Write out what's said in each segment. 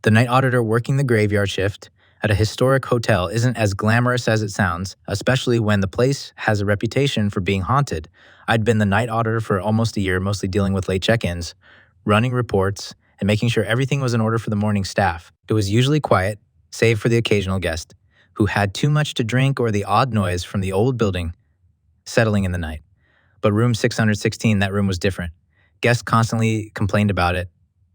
The night auditor working the graveyard shift at a historic hotel isn't as glamorous as it sounds, especially when the place has a reputation for being haunted. I'd been the night auditor for almost a year, mostly dealing with late check-ins, running reports, and making sure everything was in order for the morning staff. It was usually quiet, save for the occasional guest who had too much to drink or the odd noise from the old building settling in the night. But room 616, that room was different. Guests constantly complained about it.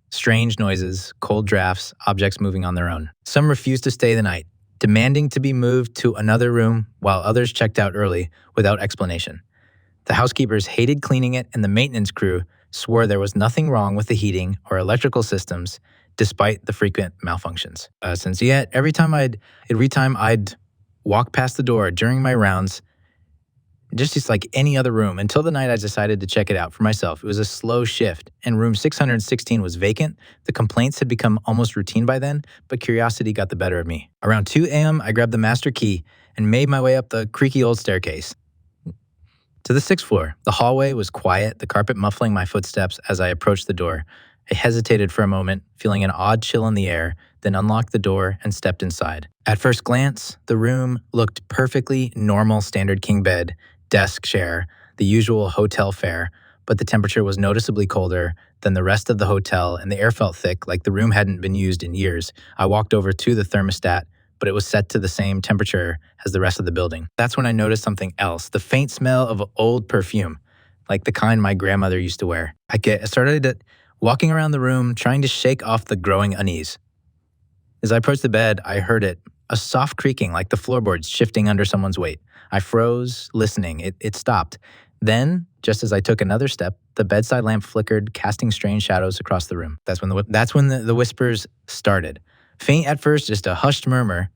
Strange noises, cold drafts, objects moving on their own. Some refused to stay the night, demanding to be moved to another room while others checked out early without explanation. The housekeepers hated cleaning it, and the maintenance crew swore there was nothing wrong with the heating or electrical systems despite the frequent malfunctions. Since yet, every time I'd walk past the door during my rounds, just like any other room, until the night I decided to check it out for myself. It was a slow shift, and room 616 was vacant. The complaints had become almost routine by then, but curiosity got the better of me. Around 2 a.m., I grabbed the master key and made my way up the creaky old staircase to the 6th floor. The hallway was quiet, the carpet muffling my footsteps as I approached the door. I hesitated for a moment, feeling an odd chill in the air, then unlocked the door and stepped inside. At first glance, the room looked perfectly normal standard king bed, desk chair, the usual hotel fare, but the temperature was noticeably colder than the rest of the hotel and the air felt thick, like the room hadn't been used in years. I walked over to the thermostat, but it was set to the same temperature as the rest of the building. That's when I noticed something else, the faint smell of old perfume, like the kind my grandmother used to wear. I started walking around the room, trying to shake off the growing unease. As I approached the bed, I heard it, a soft creaking like the floorboards shifting under someone's weight. I froze, listening. It stopped. Then, just as I took another step, the bedside lamp flickered, casting strange shadows across the room. That's when the whispers started. Faint at first, just a hushed murmur.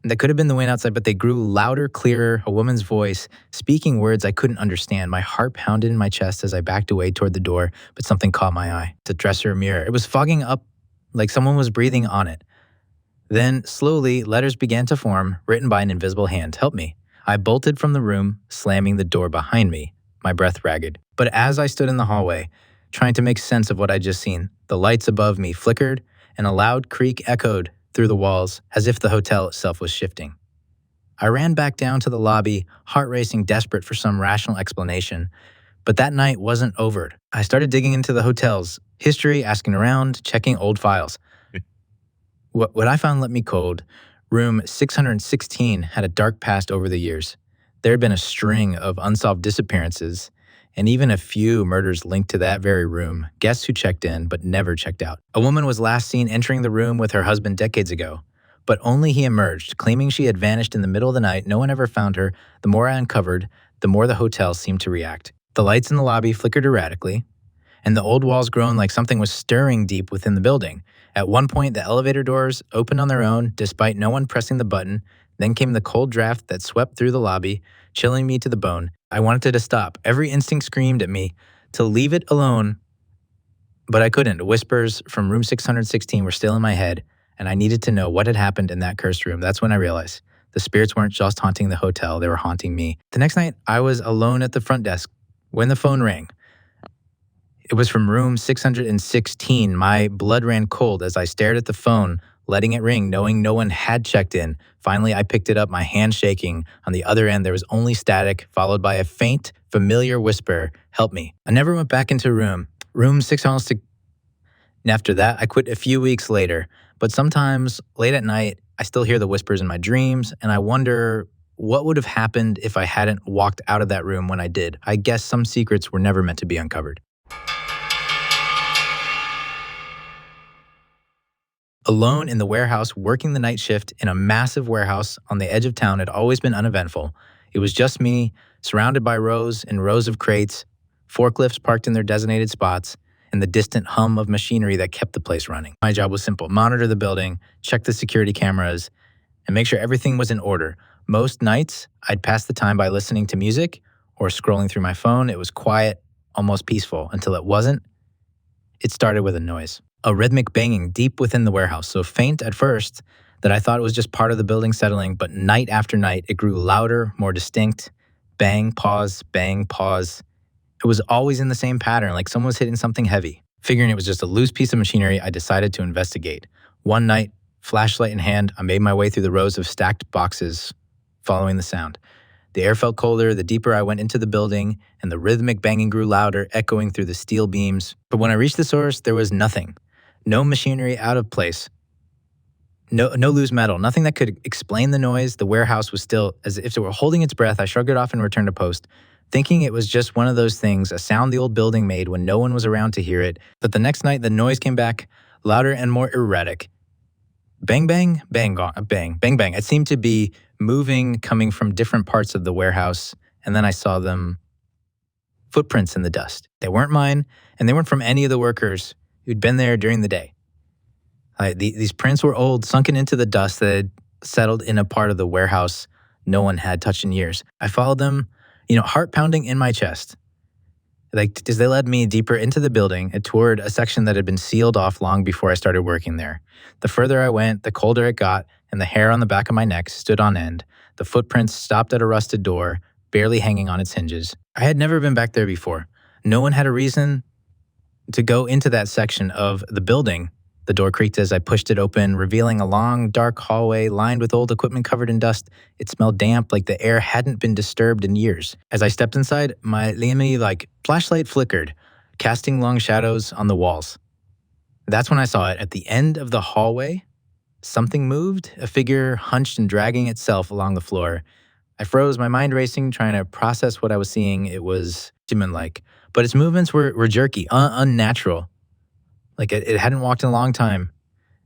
That could have been the wind outside, but they grew louder, clearer, a woman's voice, speaking words I couldn't understand. My heart pounded in my chest as I backed away toward the door, but something caught my eye. The dresser mirror. It was fogging up like someone was breathing on it. Then, slowly, letters began to form, written by an invisible hand. Help me. I bolted from the room, slamming the door behind me, my breath ragged. But as I stood in the hallway, trying to make sense of what I'd just seen, the lights above me flickered, and a loud creak echoed through the walls as if the hotel itself was shifting. I ran back down to the lobby, heart racing, desperate for some rational explanation. But that night wasn't over. I started digging into the hotel's history, asking around, checking old files. What I found left me cold. Room 616 had a dark past over the years. There had been a string of unsolved disappearances, and even a few murders linked to that very room, guests who checked in but never checked out. A woman was last seen entering the room with her husband decades ago, but only he emerged, claiming she had vanished in the middle of the night. No one ever found her. The more I uncovered, the more the hotel seemed to react. The lights in the lobby flickered erratically, and the old walls groaned like something was stirring deep within the building. At one point, the elevator doors opened on their own, despite no one pressing the button. Then came the cold draft that swept through the lobby, chilling me to the bone. I wanted it to stop. Every instinct screamed at me to leave it alone, but I couldn't. Whispers from room 616 were still in my head, and I needed to know what had happened in that cursed room. That's when I realized the spirits weren't just haunting the hotel, they were haunting me. The next night, I was alone at the front desk when the phone rang. It was from room 616. My blood ran cold as I stared at the phone, letting it ring, knowing no one had checked in. Finally, I picked it up, my hand shaking. On the other end, there was only static, followed by a faint, familiar whisper, help me. I never went back into room 616. And after that, I quit a few weeks later. But sometimes, late at night, I still hear the whispers in my dreams, and I wonder what would have happened if I hadn't walked out of that room when I did. I guess some secrets were never meant to be uncovered. Alone in the warehouse, working the night shift in a massive warehouse on the edge of town had always been uneventful. It was just me, surrounded by rows and rows of crates, forklifts parked in their designated spots, and the distant hum of machinery that kept the place running. My job was simple: monitor the building, check the security cameras, and make sure everything was in order. Most nights, I'd pass the time by listening to music or scrolling through my phone. It was quiet, almost peaceful, until it wasn't. It started with a noise. A rhythmic banging deep within the warehouse, so faint at first that I thought it was just part of the building settling, but night after night, it grew louder, more distinct. Bang, pause, bang, pause. It was always in the same pattern, like someone was hitting something heavy. Figuring it was just a loose piece of machinery, I decided to investigate. One night, flashlight in hand, I made my way through the rows of stacked boxes, following the sound. The air felt colder the deeper I went into the building, and the rhythmic banging grew louder, echoing through the steel beams. But when I reached the source, there was nothing. No machinery out of place. No loose metal, nothing that could explain the noise. The warehouse was still as if it were holding its breath. I shrugged it off and returned to post, thinking it was just one of those things, a sound the old building made when no one was around to hear it. But the next night, the noise came back, louder and more erratic. Bang, bang, bang, bang, bang, bang. It seemed to be moving, coming from different parts of the warehouse, and then I saw them, footprints in the dust. They weren't mine, and they weren't from any of the workers who'd been there during the day. These prints were old, sunken into the dust that had settled in a part of the warehouse no one had touched in years. I followed them, heart pounding in my chest. As they led me deeper into the building and toward a section that had been sealed off long before I started working there. The further I went, the colder it got, and the hair on the back of my neck stood on end. The footprints stopped at a rusted door, barely hanging on its hinges. I had never been back there before. No one had a reason to go into that section of the building. The door creaked as I pushed it open, revealing a long, dark hallway lined with old equipment covered in dust. It smelled damp, like the air hadn't been disturbed in years. As I stepped inside, my flashlight flickered, casting long shadows on the walls. That's when I saw it. At the end of the hallway, something moved, a figure hunched and dragging itself along the floor. I froze, my mind racing, trying to process what I was seeing. It was human-like, but its movements were jerky, unnatural. It hadn't walked in a long time.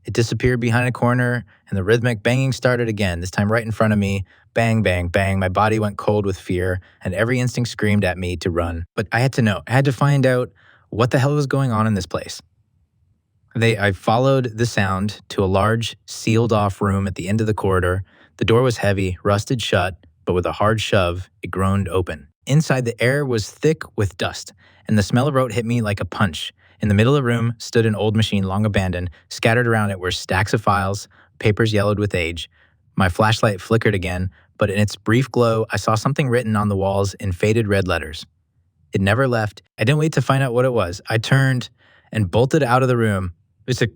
It disappeared behind a corner, and the rhythmic banging started again, this time right in front of me. Bang, bang, bang. My body went cold with fear, and every instinct screamed at me to run. But I had to know. I had to find out what the hell was going on in this place. I followed the sound to a large, sealed-off room at the end of the corridor. The door was heavy, rusted shut, but with a hard shove, it groaned open. Inside, the air was thick with dust, and the smell of rot hit me like a punch. In the middle of the room stood an old machine long abandoned. Scattered around it were stacks of files, papers yellowed with age. My flashlight flickered again, but in its brief glow, I saw something written on the walls in faded red letters. It never left. I didn't wait to find out what it was. I turned and bolted out of the room.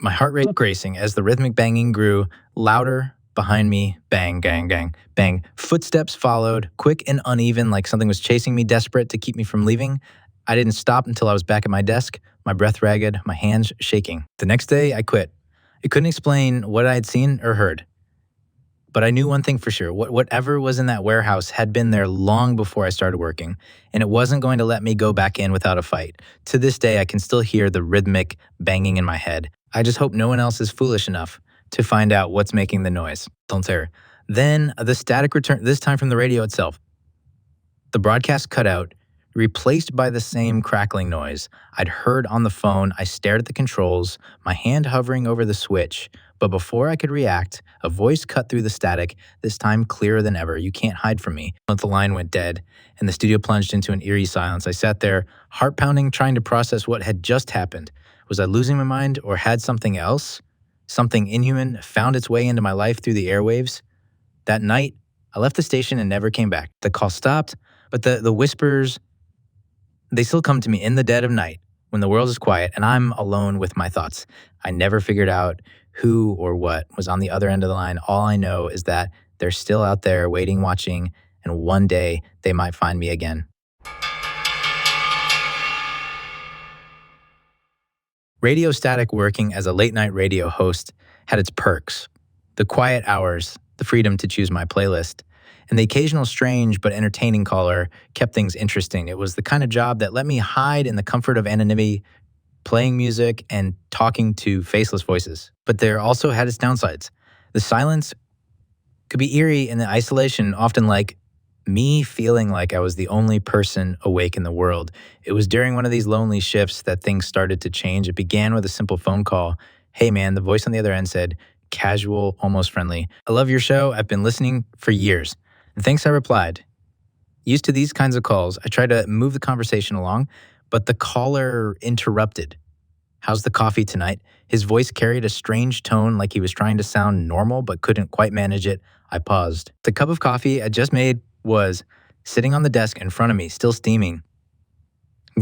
My heart rate racing as the rhythmic banging grew louder behind me. Bang, gang, gang, bang. Footsteps followed, quick and uneven, like something was chasing me, desperate to keep me from leaving. I didn't stop until I was back at my desk, my breath ragged, my hands shaking. The next day, I quit. I couldn't explain what I had seen or heard. But I knew one thing for sure. Whatever was in that warehouse had been there long before I started working, and it wasn't going to let me go back in without a fight. To this day, I can still hear the rhythmic banging in my head. I just hope no one else is foolish enough to find out what's making the noise. Don't say her. Then the static returned, this time from the radio itself. The broadcast cut out, replaced by the same crackling noise I'd heard on the phone. I stared at the controls, my hand hovering over the switch. But before I could react, a voice cut through the static, this time clearer than ever. "You can't hide from me." The line went dead, and the studio plunged into an eerie silence. I sat there, heart pounding, trying to process what had just happened. Was I losing my mind, or had something else, something inhuman, found its way into my life through the airwaves? That night, I left the station and never came back. The call stopped, but the whispers, they still come to me in the dead of night, when the world is quiet and I'm alone with my thoughts. I never figured out who or what was on the other end of the line. All I know is that they're still out there waiting, watching, and one day they might find me again. Radio static working as a late-night radio host had its perks. The quiet hours, the freedom to choose my playlist, and the occasional strange but entertaining caller kept things interesting. It was the kind of job that let me hide in the comfort of anonymity, playing music and talking to faceless voices. But there also had its downsides. The silence could be eerie, and the isolation often like me feeling like I was the only person awake in the world. It was during one of these lonely shifts that things started to change. It began with a simple phone call. "Hey man," the voice on the other end said, casual, almost friendly. "I love your show. I've been listening for years." And thanks, I replied. Used to these kinds of calls, I tried to move the conversation along, but the caller interrupted. "How's the coffee tonight?" His voice carried a strange tone, like he was trying to sound normal but couldn't quite manage it. I paused. The cup of coffee I just made was sitting on the desk in front of me, still steaming.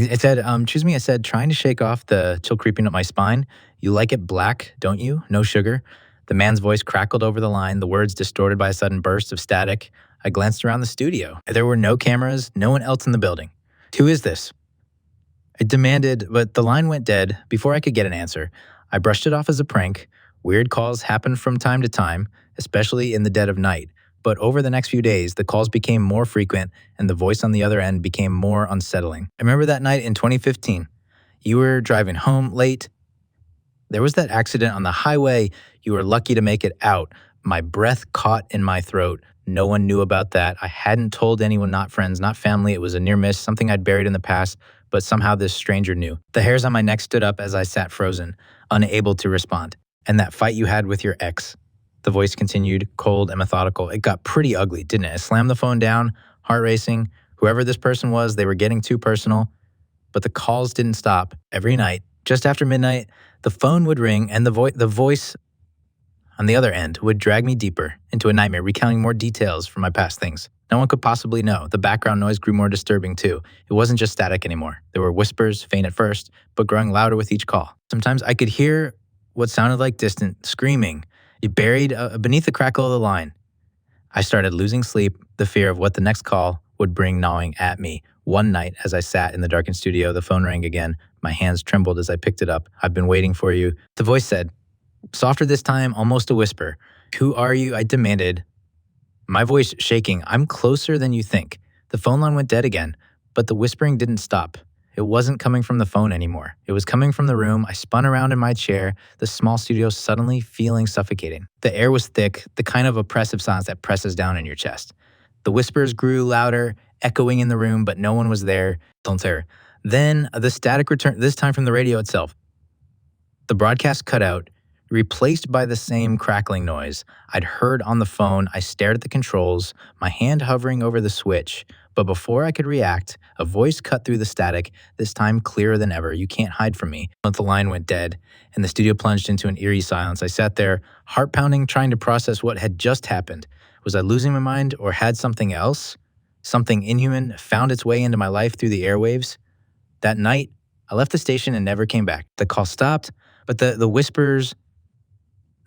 It said, choose me. I said, trying to shake off the chill creeping up my spine. You like it black, don't you? No sugar. The man's voice crackled over the line, the words distorted by a sudden burst of static. I glanced around the studio. There were no cameras, no one else in the building. Who is this? I demanded, but the line went dead before I could get an answer. I brushed it off as a prank. Weird calls happened from time to time, especially in the dead of night. But over the next few days, the calls became more frequent and the voice on the other end became more unsettling. I remember that night in 2015. You were driving home late. There was that accident on the highway. You were lucky to make it out. My breath caught in my throat. No one knew about that. I hadn't told anyone, not friends, not family. It was a near miss, something I'd buried in the past, but somehow this stranger knew. The hairs on my neck stood up as I sat frozen, unable to respond. And that fight you had with your ex. The voice continued, cold and methodical. It got pretty ugly, didn't it? I slammed the phone down, heart racing. Whoever this person was, they were getting too personal. But the calls didn't stop. Every night, just after midnight, the phone would ring and the voice on the other end would drag me deeper into a nightmare, recounting more details from my past things. No one could possibly know. The background noise grew more disturbing too. It wasn't just static anymore. There were whispers, faint at first, but growing louder with each call. Sometimes I could hear what sounded like distant screaming. It buried beneath the crackle of the line. I started losing sleep, the fear of what the next call would bring gnawing at me. One night, as I sat in the darkened studio, the phone rang again. My hands trembled as I picked it up. I've been waiting for you. The voice said, softer this time, almost a whisper. Who are you? I demanded, my voice shaking. I'm closer than you think. The phone line went dead again, but the whispering didn't stop. It wasn't coming from the phone anymore. It was coming from the room. I spun around in my chair, the small studio suddenly feeling suffocating. The air was thick, the kind of oppressive silence that presses down in your chest. The whispers grew louder, echoing in the room, but no one was there. Don't stare. Then the static returned, this time from the radio itself. The broadcast cut out, replaced by the same crackling noise I'd heard on the phone. I stared at the controls, my hand hovering over the switch. But before I could react, a voice cut through the static, this time clearer than ever. You can't hide from me. The line went dead, and the studio plunged into an eerie silence. I sat there, heart pounding, trying to process what had just happened. Was I losing my mind, or had something else, something inhuman, found its way into my life through the airwaves? That night, I left the station and never came back. The call stopped, but the whispers,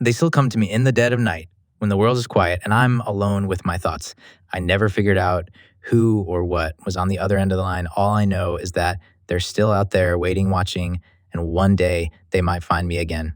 they still come to me in the dead of night when the world is quiet and I'm alone with my thoughts. I never figured out who or what was on the other end of the line. All I know is that they're still out there waiting, watching, and one day they might find me again.